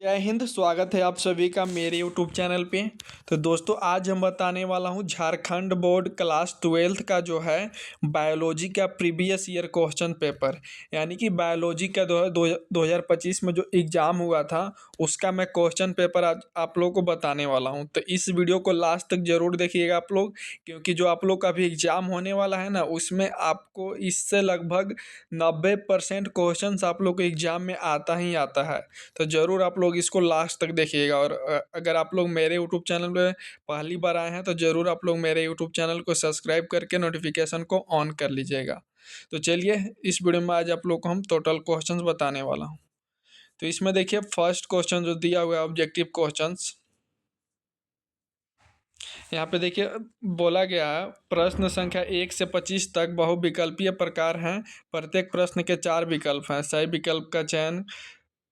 जय हिंद। स्वागत है आप सभी का मेरे यूट्यूब चैनल पे। तो दोस्तों आज हम बताने वाला हूँ झारखंड बोर्ड क्लास 12th का जो है बायोलॉजी का प्रीवियस ईयर क्वेश्चन पेपर, यानी कि बायोलॉजी का 2025 में जो एग्ज़ाम हुआ था उसका मैं क्वेश्चन पेपर आज आप लोगों को बताने वाला हूँ। तो इस वीडियो को लास्ट तक ज़रूर देखिएगा आप लोग, क्योंकि जो आप लोग का भी एग्ज़ाम होने वाला है ना उसमें आपको इससे लगभग 90% क्वेश्चन आप लोग को एग्ज़ाम में आता ही आता है। तो ज़रूर आप लोग इसको लास्ट तक देखिएगा। और अगर आप लोग मेरे यूट्यूब चैनल पे पहली बार आए हैं तो ज़रूर आप लोग मेरे यूट्यूब चैनल को सब्सक्राइब करके नोटिफिकेशन को ऑन कर लीजिएगा। तो चलिए इस वीडियो में आज आप लोग को हम टोटल क्वेश्चंस बताने वाला हूँ। तो इसमें देखिए फर्स्ट क्वेश्चन जो दिया हुआ है ऑब्जेक्टिव क्वेश्चंस, यहाँ पे देखिए बोला गया है प्रश्न संख्या 1 से 25 तक बहुविकल्पीय प्रकार हैं। प्रत्येक प्रश्न के 4 विकल्प हैं। सही विकल्प का चयन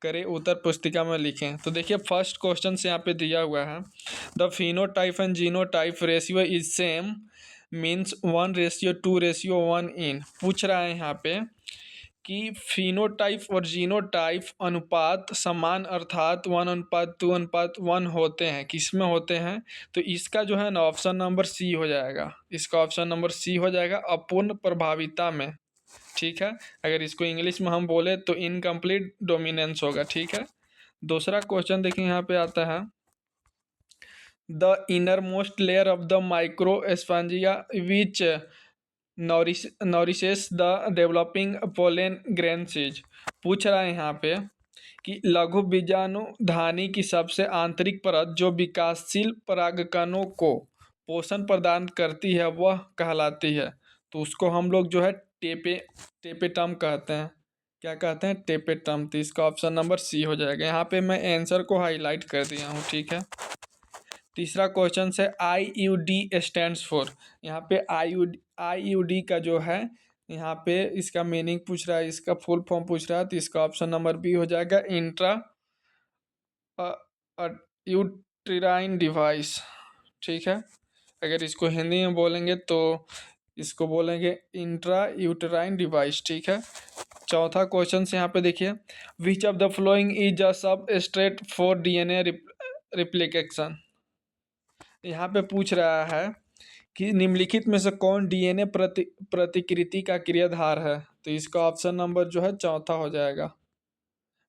करें, उत्तर पुस्तिका में लिखें। तो देखिए फर्स्ट क्वेश्चन से यहाँ पे दिया हुआ है the phenotype and genotype ratio is same means 1:2:1 इन। पूछ रहा है यहाँ पे कि फिनोटाइप और जीनोटाइप अनुपात समान अर्थात 1:2:1 होते हैं, किस में होते हैं? तो इसका जो है ना ऑप्शन नंबर सी हो जाएगा। इसका ऑप्शन नंबर सी हो जाएगा अपूर्ण प्रभाविता में। ठीक है, अगर इसको इंग्लिश में हम बोले तो इनकम्प्लीट डोमिनेंस होगा। ठीक है, दूसरा क्वेश्चन देखिए यहाँ पे आता है the innermost layer of the microsporangia which nourishes the developing pollen grains. पूछ रहा है यहाँ पे कि लघु बीजाणुधानी की सबसे आंतरिक परत जो विकासशील परागकणों को पोषण प्रदान करती है वह कहलाती है। तो उसको हम लोग जो है टेपेटम कहते हैं। क्या कहते हैं? टेपेटम। तो इसका ऑप्शन नंबर सी हो जाएगा। यहाँ पे मैं आंसर को हाईलाइट कर दिया हूँ। ठीक है, तीसरा क्वेश्चन है IUD स्टैंड्स फॉर। यहाँ पे IUD का जो है यहाँ पे इसका मीनिंग पूछ रहा है, इसका फुल फॉर्म पूछ रहा है। तो इसका ऑप्शन नंबर बी हो जाएगा इंट्रा यूट्राइन डिवाइस। ठीक है, अगर इसको हिंदी में बोलेंगे तो इसको बोलेंगे इंट्रा यूट्राइन डिवाइस। ठीक है, चौथा क्वेश्चन से यहाँ पे देखिए which of the following is a substrate for DNA replication. यहाँ पे पूछ रहा है कि निम्नलिखित में से कौन DNA प्रतिकृति का क्रियाधार है? तो इसका ऑप्शन नंबर जो है चौथा हो जाएगा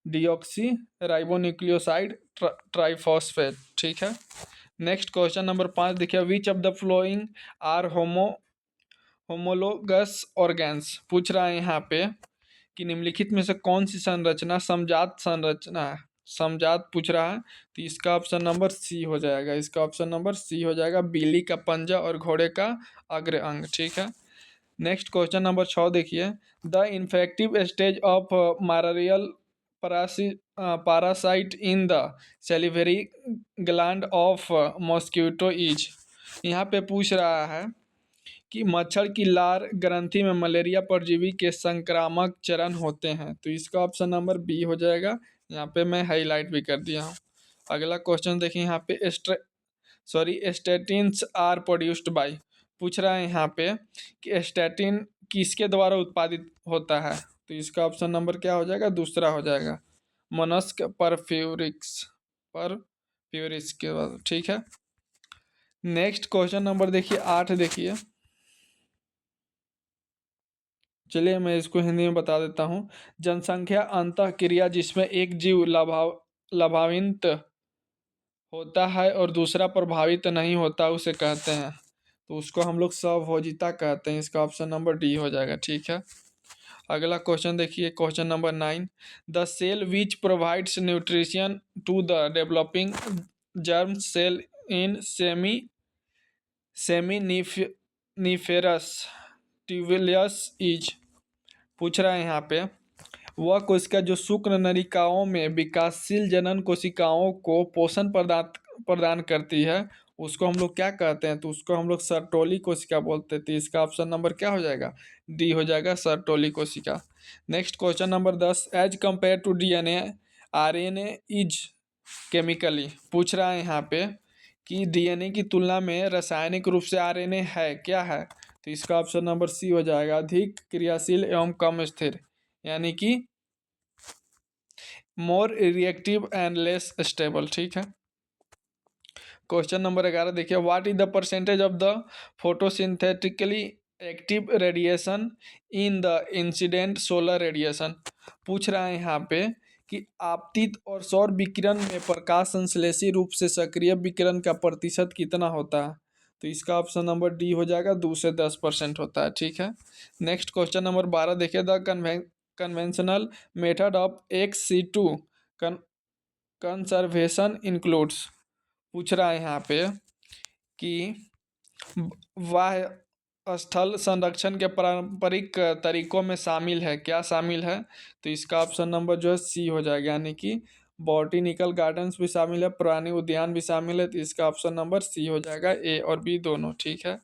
डिऑक्सी राइबोन्यूक्लियोसाइड ट्राइफॉस्फेट। ठीक है, नेक्स्ट क्वेश्चन नंबर 5 देखिए which of the following are homologous organs. पूछ रहा है यहाँ पे कि निम्नलिखित में से कौन सी संरचना समजात संरचना है? समजात पूछ रहा है। तो इसका ऑप्शन नंबर सी हो जाएगा। इसका ऑप्शन नंबर सी हो जाएगा बिल्ली का पंजा और घोड़े का अग्र अंग। ठीक है, नेक्स्ट क्वेश्चन नंबर 6 देखिए the infective stage of malarial parasite in the salivary gland of mosquito is. यहाँ पे पूछ रहा है कि मच्छर की लार ग्रंथि में मलेरिया परजीवी के संक्रामक चरण होते हैं। तो इसका ऑप्शन नंबर बी हो जाएगा। यहाँ पे मैं हाईलाइट भी कर दिया हूँ। अगला क्वेश्चन देखिए यहाँ पे स्टेटिन्स आर प्रोड्यूस्ड बाय। पूछ रहा है यहाँ पे कि स्टैटिन किसके द्वारा उत्पादित होता है? तो इसका ऑप्शन नंबर क्या हो जाएगा? दूसरा हो जाएगा मोनस्क परफ्यूरिस के बाद। ठीक है, नेक्स्ट क्वेश्चन नंबर देखिए 8 देखिए। चलिए मैं इसको हिंदी में बता देता हूँ। जनसंख्या अंतःक्रिया जिसमें एक जीव लाभान्वित होता है और दूसरा प्रभावित नहीं होता उसे कहते हैं। तो उसको हम लोग स्वभोजिता कहते हैं। इसका ऑप्शन नंबर डी हो जाएगा। ठीक है, अगला क्वेश्चन देखिए question number 9 the cell which provides nutrition to the developing germ cell in seminiferous tubules is. पूछ रहा है यहाँ पे वह कोशिका जो शुक्र नलिकाओं में विकासशील जनन कोशिकाओं को पोषण प्रदान करती है उसको हम लोग क्या कहते हैं? तो उसको हम लोग सर्टोली कोशिका बोलते हैं। तो इसका ऑप्शन नंबर क्या हो जाएगा? डी हो जाएगा सर्टोली कोशिका। Next question number 10 as compare to DNA RNA is chemically. पूछ रहा है यहाँ पे कि DNA की तुलना में रासायनिक रूप से RNA है क्या है? तो इसका ऑप्शन नंबर सी हो जाएगा अधिक क्रियाशील एवं कम स्थिर, यानी कि more reactive and less stable. ठीक है। क्वेश्चन नंबर 11 देखिए, what is the percentage of the photosynthetically active radiation in the incident solar radiation. पूछ रहा है यहाँ पे कि आपतित और सौर विकिरण में प्रकाश संश्लेषी रूप से सक्रिय विकिरण का प्रतिशत कितना होता है। तो इसका ऑप्शन नंबर डी हो जाएगा, 2 से 10% होता है। ठीक है। नेक्स्ट क्वेश्चन नंबर 12 देखिए, the conventional method of XC2 conservation includes. पूछ रहा है यहाँ पे कि वह स्थल संरक्षण के पारंपरिक तरीकों में शामिल है, क्या शामिल है। तो इसका ऑप्शन नंबर जो है सी हो जाएगा, यानी कि बॉटनिकल गार्डन्स भी शामिल है, पुरानी उद्यान भी शामिल है। तो इसका ऑप्शन नंबर सी हो जाएगा, ए और बी दोनों। ठीक है।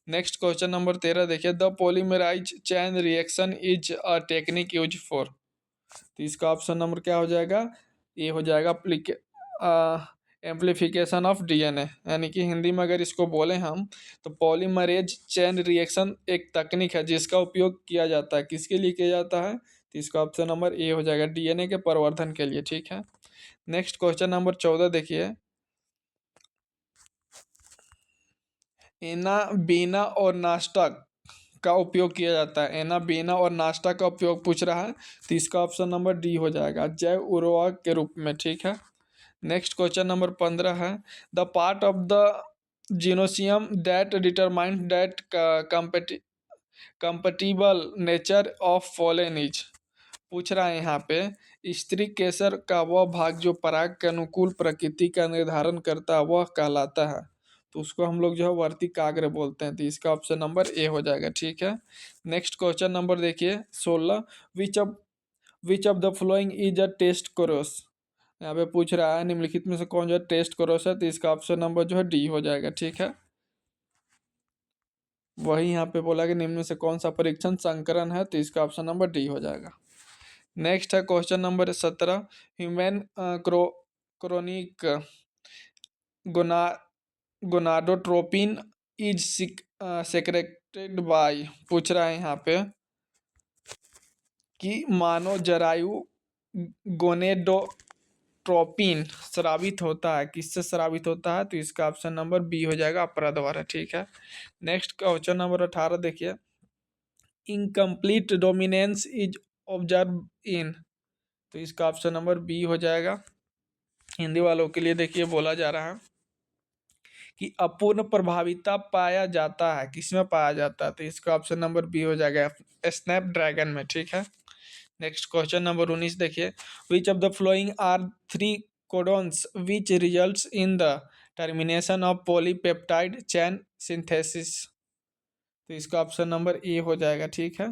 नेक्स्ट क्वेश्चन नंबर 13 देखिए, the polymerase chain reaction is a technique use for. तो इसका ऑप्शन नंबर क्या हो जाएगा, ए हो जाएगा, एम्प्लीफिकेशन ऑफ डीएनए। यानी कि हिंदी में अगर इसको बोले हम, तो पॉलीमरेज चेन रिएक्शन एक तकनीक है जिसका उपयोग किया जाता है, किसके लिए किया जाता है। तो इसका ऑप्शन नंबर ए हो जाएगा, डीएनए के परिवर्धन के लिए। ठीक है। नेक्स्ट क्वेश्चन नंबर 14 देखिए, एना बीना और नास्टक का उपयोग किया जाता है। एना बीना और नास्टा का उपयोग पूछ रहा है। तो इसका ऑप्शन नंबर डी हो जाएगा, जैव उर्वरक के रूप में। ठीक है। नेक्स्ट क्वेश्चन नंबर 15 है, the part of the gynoecium that determine that compatible nature of pollen is. पूछ रहा है यहाँ पे, स्त्री केसर का वह भाग जो पराग के अनुकूल प्रकृति का निर्धारण करता है वह कहलाता है। तो उसको हम लोग जो है वर्तिकाग्र बोलते हैं। तो इसका ऑप्शन नंबर ए हो जाएगा। ठीक है। नेक्स्ट क्वेश्चन नंबर देखिए 16, which of the following is a test cross. यहाँ पे पूछ रहा है निम्नलिखित में से कौन जो है टेस्ट कोरोस है। तो इसका ऑप्शन नंबर जो है डी हो जाएगा। ठीक है। वही यहाँ पे बोला कि निम्न में से कौन सा परीक्षण संकरण है। तो इसका ऑप्शन नंबर डी हो जाएगा। नेक्स्ट है question number 17, human chronic gonna gonadotropin is secreted bye. पूछ रहा है यहाँ पे कि मानव जरायु गोनेडोट्रोपिन स्रावित होता है, किससे स्रावित होता है। तो इसका ऑप्शन नंबर बी हो जाएगा, अपरा द्वारा। ठीक है। नेक्स्ट क्वेश्चन नंबर 18 देखिए, incomplete dominance is observe in. तो इसका ऑप्शन नंबर बी हो जाएगा। हिंदी वालों के लिए देखिए बोला जा रहा है कि अपूर्ण प्रभाविता पाया जाता है, किसमें पाया जाता है। तो इसका ऑप्शन नंबर बी हो जाएगा, स्नैपड्रैगन में। ठीक है। नेक्स्ट क्वेश्चन नंबर 19 देखिए, which of the following are three codons which results in the termination of polypeptide chain synthesis. तो इसका ऑप्शन नंबर ए हो जाएगा। ठीक है।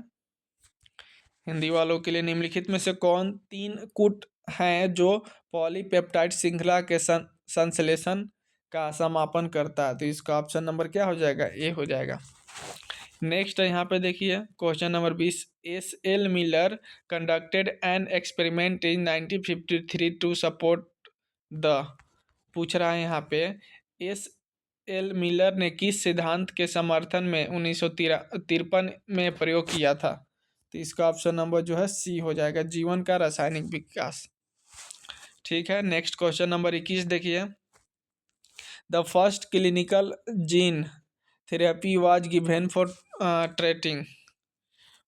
हिंदी वालों के लिए निम्नलिखित में से कौन तीन कूट हैं जो पॉलीपेप्टाइड श्रृंखला के संश्लेषण का समापन करता है। तो इसका ऑप्शन नंबर क्या हो जाएगा, ए हो जाएगा। नेक्स्ट है यहाँ पे देखिए question number 20, S L Miller conducted an experiment in 1953 to support the. पूछ रहा है यहाँ पे, एस एल मिलर ने किस सिद्धांत के समर्थन में 1953 में प्रयोग किया था। तो इसका ऑप्शन नंबर जो है सी हो जाएगा, जीवन का रासायनिक विकास। ठीक है। नेक्स्ट क्वेश्चन नंबर 21 देखिए, the first clinical gene therapy was given for treating.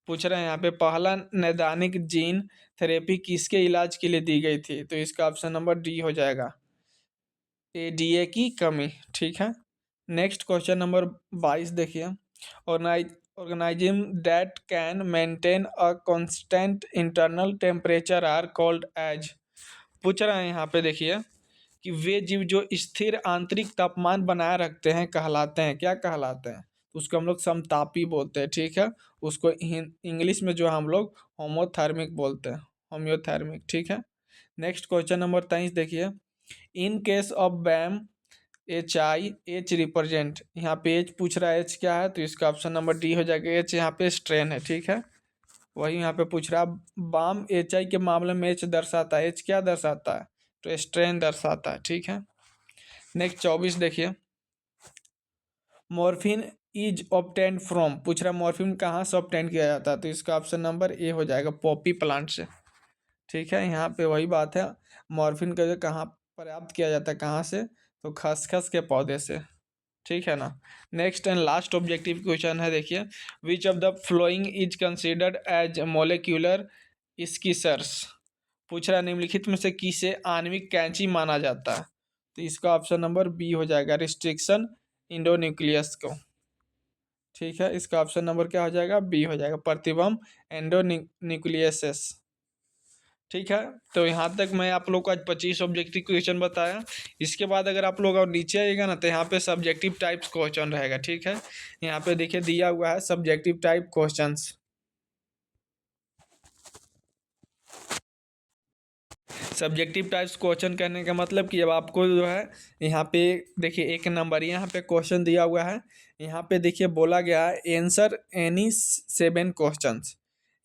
पूछ रहे हैं यहाँ पे, पहला नैदानिक जीन थेरेपी किसके इलाज के लिए दी गई थी। तो इसका ऑप्शन नंबर डी हो जाएगा, एडीए की कमी। ठीक है। नेक्स्ट क्वेश्चन नंबर 22 देखिए, organism that can maintain a constant internal temperature are called as. पूछ रहे हैं यहाँ पे देखिए कि वे जीव जो स्थिर आंतरिक तापमान बनाए रखते हैं कहलाते हैं, क्या कहलाते हैं। तो उसको हम लोग समतापी बोलते हैं। ठीक है। उसको इंग्लिश में जो हम लोग होमोथर्मिक बोलते हैं, होम्योथर्मिक। ठीक है। नेक्स्ट क्वेश्चन नंबर 23 देखिए, in case of bam H I H represent. यहाँ पे एच पूछ रहा है, एच क्या है। तो इसका ऑप्शन नंबर डी हो जाएगा, एच यहाँ पे स्ट्रेन है। ठीक है। वही यहाँ पे पूछ रहा है, बाम एच आई के मामले में एच दर्शाता है, एच क्या दर्शाता है। तो स्ट्रेन दर्शाता है। ठीक है। नेक्स्ट 24 देखिए, मॉर्फिन इज ऑब्टेन्ड फ्रॉम। पूछ रहा है मॉर्फिन कहाँ से ऑब्टेन किया जाता है। तो इसका ऑप्शन नंबर ए हो जाएगा, पॉपी प्लांट से। ठीक है, यहाँ पे वही बात है, मॉर्फिन का जो कहाँ प्राप्त किया जाता है, कहाँ से, तो खसखस के पौधे से। ठीक है ना। Next and last objective question है, देखिए, which of the following is considered as molecular scissors. पूछ रहा है निम्नलिखित में से किसे आणविक कैंची माना जाता है, तो इसका ऑप्शन नंबर बी हो जाएगा, रिस्ट्रिक्शन इंडोन्यूक्लियस को। ठीक है, इसका ऑप्शन नंबर क्या हो जाएगा, बी हो जाएगा, प्रतिबंब एंडोन्यूक्लियसेस। ठीक है, तो यहाँ तक मैं आप लोग को आज 25 ऑब्जेक्टिव क्वेश्चन बताया। इसके बाद अगर आप लोग और नीचे आइएगा ना, तो यहाँ पे सब्जेक्टिव टाइप्स क्वेश्चन रहेगा। ठीक है, यहाँ पे देखिए दिया हुआ है subjective type questions. Subjective types question कहने का मतलब कि अब आपको जो है यहाँ पे देखिए, एक नंबर यहाँ पे क्वेश्चन दिया हुआ है। यहाँ पे देखिए बोला गया है आंसर एनी 7 क्वेश्चंस,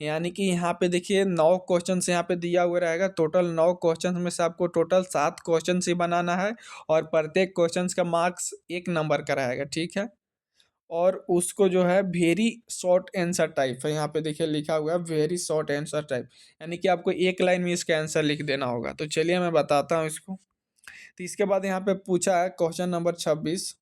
यानी कि यहाँ पे देखिए 9 क्वेश्चंस यहाँ पे दिया हुआ रहेगा। टोटल 9 क्वेश्चंस में से आपको टोटल 7 क्वेश्चन ही बनाना है, और प्रत्येक क्वेश्चंस का मार्क्स 1 नंबर का रहेगा। ठीक है, और उसको जो है वेरी शॉर्ट आंसर टाइप है, यहाँ पे देखिए लिखा हुआ है वेरी शॉर्ट आंसर टाइप, यानी कि आपको एक लाइन में इसका आंसर लिख देना होगा। तो चलिए मैं बताता हूँ इसको। तो इसके बाद यहाँ पे पूछा है क्वेश्चन नंबर 26,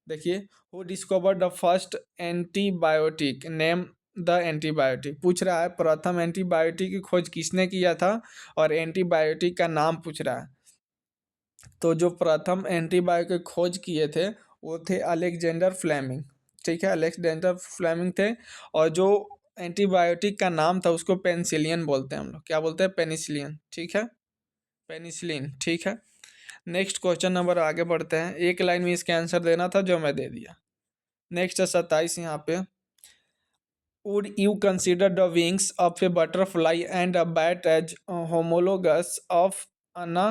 देखिए, who discovered the first antibiotic, name the antibiotic. पूछ रहा है प्रथम एंटीबायोटिक की खोज किसने किया था, और एंटीबायोटिक का नाम पूछ रहा है। तो जो प्रथम एंटीबायोटिक खोज किए थे वो थे अलेक्जेंडर फ्लेमिंग। ठीक है, अलेक्जेंडर फ्लेमिंग थे। और जो एंटीबायोटिक का नाम था उसको पेनिसिलिन बोलते हैं, हम लोग क्या बोलते हैं, पेनिसिलिन। ठीक है, पेनिसिलिन। ठीक है, नेक्स्ट क्वेश्चन नंबर आगे बढ़ते हैं। एक लाइन में इसका आंसर देना था जो मैं दे दिया। नेक्स्ट है 27 यहाँ पे, would you consider the wings of a butterfly and a bat as homologous of ana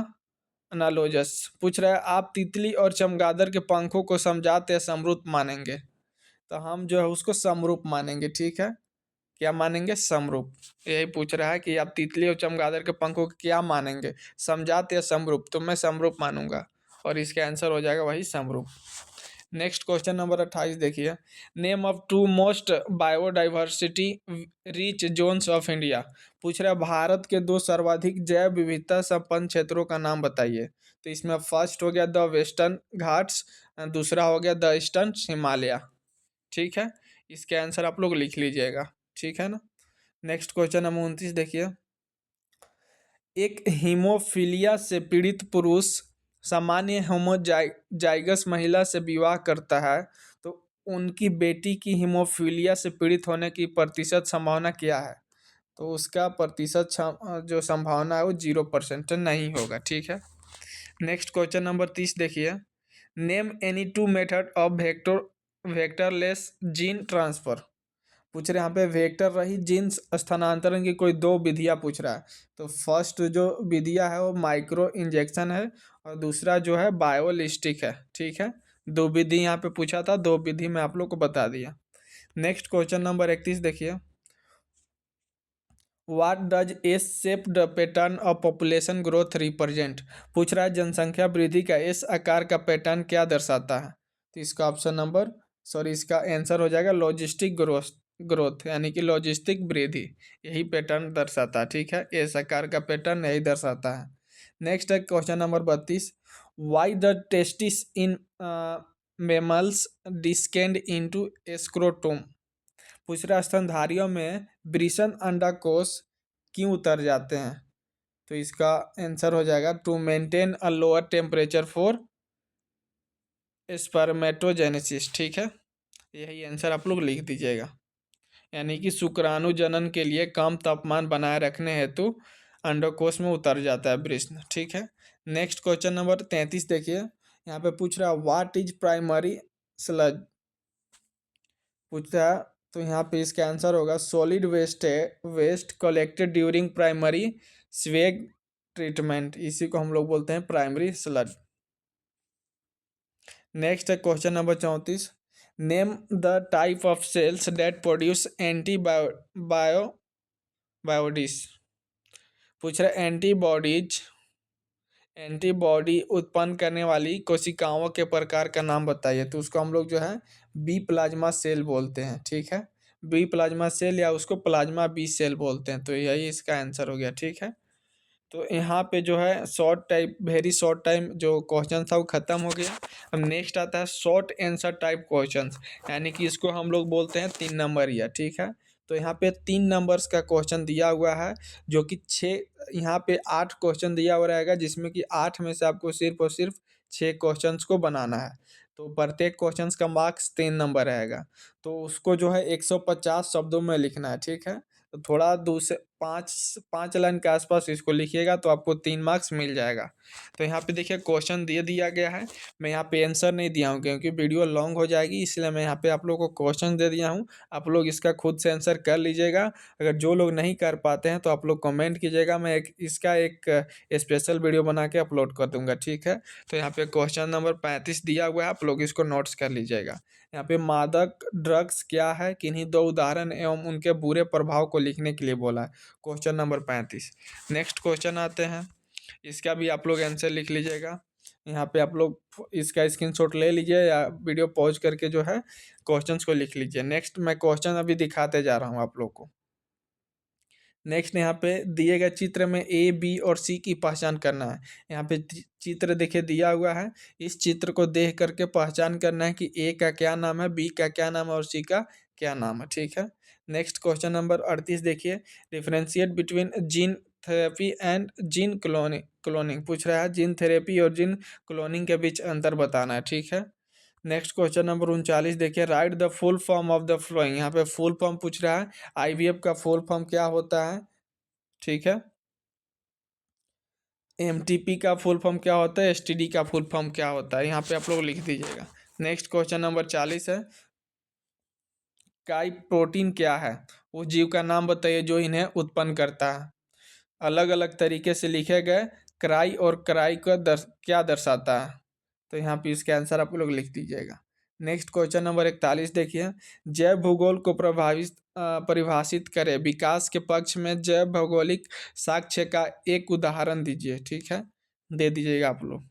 analogous. पूछ रहा है आप तितली और चमगादड़ के पंखों को समझाते या समरूप मानेंगे, तो हम जो है उसको समरूप मानेंगे। ठीक है, क्या मानेंगे, समरूप। यही पूछ रहा है कि आप तितली और चमगादड़ के पंखों को क्या मानेंगे, समझाते या समरूप, तो मैं समरूप मानूंगा, और इसका आंसर हो जाएगा वही समरूप। नेक्स्ट क्वेश्चन नंबर 28 देखिए, name of two most biodiversity rich zones of India. पूछ रहा है भारत के 2 सर्वाधिक जैव विविधता संपन्न क्षेत्रों का नाम बताइए। तो इसमें फर्स्ट हो गया द वेस्टर्न घाट्स, दूसरा हो गया द ईस्टर्न हिमालय। ठीक है, इसके आंसर आप लोग लिख लीजिएगा। ठीक है ना। नेक्स्ट क्वेश्चन नंबर 29 देखिए, एक हीमोफीलिया से पीड़ित पुरुष सामान्य होमोजाइगस महिला से विवाह करता है, तो उनकी बेटी की हीमोफीलिया से पीड़ित होने की प्रतिशत संभावना क्या है। तो उसका प्रतिशत जो संभावना है वो 0% नहीं होगा। ठीक है, नेक्स्ट क्वेश्चन नंबर 30 देखिए, name any two method of vectorless gene transfer. पूछ रहे हैं यहाँ पे वेक्टर रही जीन स्थानांतरण की कोई 2 विधियाँ पूछ रहा है। तो फर्स्ट जो विधियाँ है वो माइक्रो इंजेक्शन है, और दूसरा जो है बायोलिस्टिक है। ठीक है, 2 विधि यहाँ पे पूछा था, 2 विधि मैं आप लोग को बता दिया। नेक्स्ट क्वेश्चन नंबर 31 देखिए, what does S shape the pattern of population growth represent. पूछ रहा है जनसंख्या वृद्धि का एस आकार का पैटर्न क्या दर्शाता है। तो इसका ऑप्शन नंबर इसका आंसर हो जाएगा लॉजिस्टिक ग्रोथ ग्रोथ यानी कि लॉजिस्टिक वृद्धि, यही पैटर्न दर्शाता है। ठीक है, एस आकार का पैटर्न यही दर्शाता है। नेक्स्ट है question number 32, why the testis in mammals descend into scrotum. पूछ रहा है स्तनधारियों में वृषण अंडाकोश क्यों उतर जाते हैं। तो इसका आंसर हो जाएगा to maintain a lower temperature for spermatogenesis. ठीक है, यही आंसर आप लोग लिख दीजिएगा, यानी कि शुक्राणु जनन के लिए कम तापमान बनाए रखने हेतु अंडकोश में उतर जाता है वृषण। ठीक है, नेक्स्ट क्वेश्चन नंबर 33 देखिए, यहाँ पे पूछ रहा है व्हाट इज प्राइमरी स्लज। पूछता है, तो यहाँ पे इसका आंसर होगा सॉलिड वेस्ट है, waste collected during primary sewage treatment, इसी को हम लोग बोलते हैं प्राइमरी स्लज। नेक्स्ट है question number 34, name the type of cells that produce antibodies. पूछ रहा है एंटीबॉडी उत्पन्न करने वाली कोशिकाओं के प्रकार का नाम बताइए। तो उसको हम लोग जो है बी प्लाज्मा सेल बोलते हैं। ठीक है, बी प्लाज्मा सेल या उसको प्लाज्मा बी सेल बोलते हैं। तो यही इसका आंसर हो गया, ठीक है। तो यहाँ पे जो है short type very short time जो क्वेश्चन था वो खत्म हो गया। अब नेक्स्ट आता है शॉर्ट आंसर टाइप क्वेश्चंस, यानी कि इसको हम लोग बोलते हैं 3 नंबर या, ठीक है। तो यहाँ पे 3 नंबर्स का क्वेश्चन दिया हुआ है, जो कि 6, यहाँ पे 8 क्वेश्चन दिया हुआ रहेगा, जिसमें कि 8 में से आपको सिर्फ और सिर्फ 6 क्वेश्चंस को बनाना है। तो प्रत्येक क्वेश्चंस का मार्क्स 3 नंबर रहेगा। तो उसको जो है 150 शब्दों में लिखना है, ठीक है। तो थोड़ा दूसरे 5 5 लाइन के आसपास इसको लिखिएगा तो आपको 3 मार्क्स मिल जाएगा। तो यहाँ पे देखिए क्वेश्चन दे दिया गया है। मैं यहाँ पे आंसर नहीं दिया हूँ क्योंकि वीडियो लॉन्ग हो जाएगी, इसलिए मैं यहाँ पे आप लोगों को क्वेश्चन दे दिया हूँ। आप लोग इसका खुद से आंसर कर लीजिएगा। अगर जो लोग नहीं कर पाते हैं तो आप लोग कमेंट कीजिएगा, मैं इसका एक स्पेशल वीडियो बना के अपलोड कर दूंगा, ठीक है। तो यहाँ पे क्वेश्चन नंबर 35 दिया हुआ है, आप लोग इसको नोट्स कर लीजिएगा। यहाँ पे मादक ड्रग्स क्या है, किन्हीं 2 उदाहरण एवं उनके बुरे प्रभाव को लिखने के लिए बोला है। Question number 35। नेक्स्ट क्वेश्चन आते हैं, इसका भी आप लोग आंसर लिख लीजिएगा। यहाँ पे आप लोग इसका स्क्रीनशॉट ले लीजिए या वीडियो पॉज करके जो है क्वेश्चंस को लिख लीजिए। नेक्स्ट मैं क्वेश्चन अभी दिखाते जा रहा हूँ आप लोग को। नेक्स्ट यहाँ पे दिए गए चित्र में ए बी और सी की पहचान करना है। यहाँ पे चित्र देखिए दिया हुआ है, इस चित्र को देख करके पहचान करना है कि ए का क्या नाम है, बी का क्या नाम है और सी का क्या नाम है, ठीक है। नेक्स्ट क्वेश्चन नंबर 38 देखिए, differentiate between gene therapy and gene cloning cloning पूछ रहा है। जीन थेरेपी और जीन क्लोनिंग के बीच अंतर बताना है, ठीक है। नेक्स्ट क्वेश्चन नंबर 39 देखिए, right the full form of the flowing. यहाँ पे फुल फॉर्म पूछ रहा है, आईवीएफ का फुल फॉर्म क्या होता है, ठीक है। एमटीपी का फुल फॉर्म क्या होता है, एसटीडी का फुल फॉर्म क्या होता है, यहाँ पे आप लोग लिख दीजिएगा। नेक्स्ट क्वेश्चन नंबर 40 है, काई प्रोटीन क्या है, उस जीव का नाम बताइए जो इन्हें उत्पन्न करता है। अलग अलग तरीके से लिखे गए क्राई और क्राई का क्या दर्शाता है। तो यहाँ पे इसका आंसर आप लोग लिख दीजिएगा। नेक्स्ट क्वेश्चन नंबर 41 देखिए, जैव भूगोल को परिभाषित करें, विकास के पक्ष में जैव भौगोलिक साक्ष्य का एक उदाहरण दीजिए, ठीक है, दे दीजिएगा आप लोग।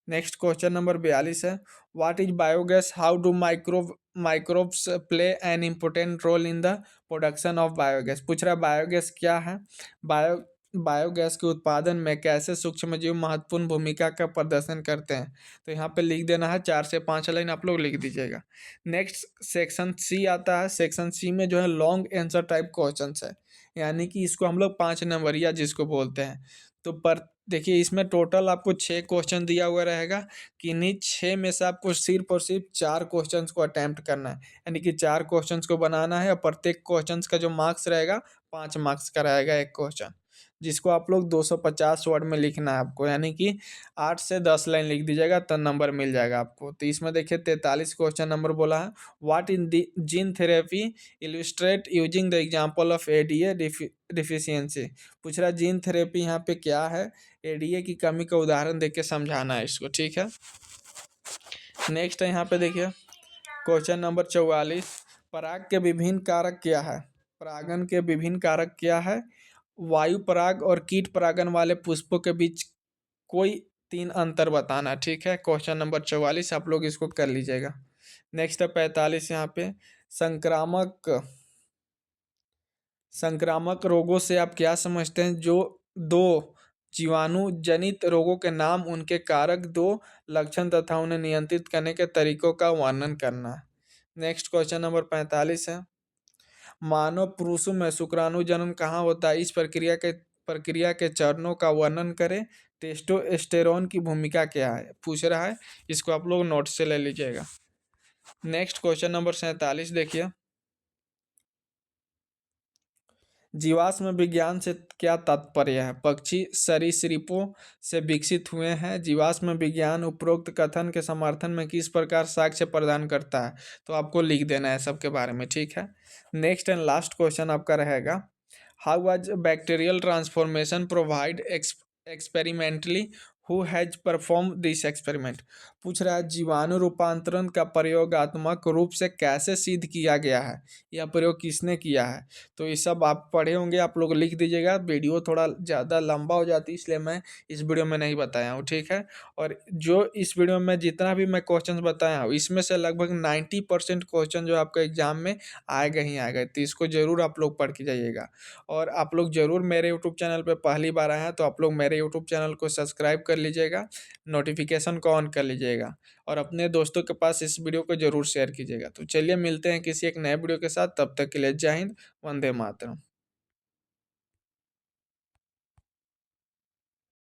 नेक्स्ट क्वेश्चन नंबर 42 है, what is biogas, how do microbes play an important role in the production of biogas. पूछ रहा है बायोगैस क्या है, बायो बायोगैस के उत्पादन में कैसे सूक्ष्मजीव महत्वपूर्ण भूमिका का प्रदर्शन करते हैं। तो यहाँ पे लिख देना है, 4 से 5 लाइन आप लोग लिख दीजिएगा। नेक्स्ट सेक्शन सी आता है, सेक्शन सी में जो है लॉन्ग आंसर टाइप क्वेश्चन है, यानी कि इसको हम लोग 5 नंबरिया जिसको बोलते हैं। तो पर देखिए इसमें टोटल आपको 6 क्वेश्चन दिया हुआ रहेगा, किन्हीं 6 में से आपको सिर्फ और सिर्फ 4 क्वेश्चंस को अटेम्प्ट करना है, यानी कि 4 क्वेश्चंस को बनाना है और प्रत्येक क्वेश्चंस का जो मार्क्स रहेगा 5 मार्क्स का रहेगा एक क्वेश्चन, जिसको आप लोग 250 वर्ड में लिखना है आपको, यानी कि 8 से 10 लाइन लिख दीजिएगा तो नंबर मिल जाएगा आपको। तो इसमें देखिए 43 क्वेश्चन नंबर बोला है, what in the gene therapy illustrate using the example of ADA deficiency. पूछ रहा है जीन थेरेपी यहाँ पे क्या है, एडीए की कमी का उदाहरण देके समझाना है इसको, ठीक है। नेक्स्ट है यहाँ पे देखिए क्वेश्चन नंबर 44, पराग के विभिन्न कारक क्या है, परागन के विभिन्न कारक क्या है, वायु पराग और कीट परागन वाले पुष्पों के बीच कोई 3 अंतर बताना, ठीक है। क्वेश्चन नंबर 44 आप लोग इसको कर लीजिएगा। नेक्स्ट है 45, यहाँ पे संक्रामक संक्रामक रोगों से आप क्या समझते हैं, जो 2 जीवाणु जनित रोगों के नाम, उनके कारक, 2 लक्षण तथा उन्हें नियंत्रित करने के तरीकों का वर्णन करना है। नेक्स्ट क्वेश्चन नंबर 45 है, मानव पुरुषों में शुक्राणु जन्म कहाँ होता है, इस प्रक्रिया के चरणों का वर्णन करें, टेस्टोस्टेरोन की भूमिका क्या है, पूछ रहा है, इसको आप लोग नोट से ले लीजिएगा। नेक्स्ट क्वेश्चन नंबर 47 देखिए, जीवाश्म विज्ञान से क्या तात्पर्य है, पक्षी सरीसृपों से विकसित हुए हैं। जीवाश्म विज्ञान उपरोक्त कथन के समर्थन में किस प्रकार साक्ष्य प्रदान करता है, तो आपको लिख देना है सबके बारे में, ठीक है। नेक्स्ट एंड लास्ट क्वेश्चन आपका रहेगा, how was bacterial transformation provide experimentally, who has perform this experiment. पूछ रहा है जीवाणु रूपांतरण का प्रयोगात्मक रूप से कैसे सिद्ध किया गया है, यह प्रयोग किसने किया है। तो ये सब आप पढ़े होंगे, आप लोग लिख दीजिएगा। वीडियो थोड़ा ज़्यादा लंबा हो जाती है इसलिए मैं इस वीडियो में नहीं बताया हूँ, ठीक है। और जो इस वीडियो में जितना भी मैं क्वेश्चन बताया हूँ इसमें से लगभग 90% क्वेश्चन जो आपका एग्जाम में आएगा ही आएगा, तो इसको ज़रूर आप लोग पढ़ के जाइएगा। और आप लोग ज़रूर मेरे यूट्यूब चैनल पे पहली बार आए हैं तो आप लोग मेरे यूट्यूब चैनल को सब्सक्राइब कर लीजिएगा, नोटिफिकेशन को ऑन कर लीजिएगा और अपने दोस्तों के पास इस वीडियो को ज़रूर शेयर कीजिएगा। तो चलिए मिलते हैं किसी एक नए वीडियो के साथ, तब तक के लिए जय हिंद, वंदे मातरम।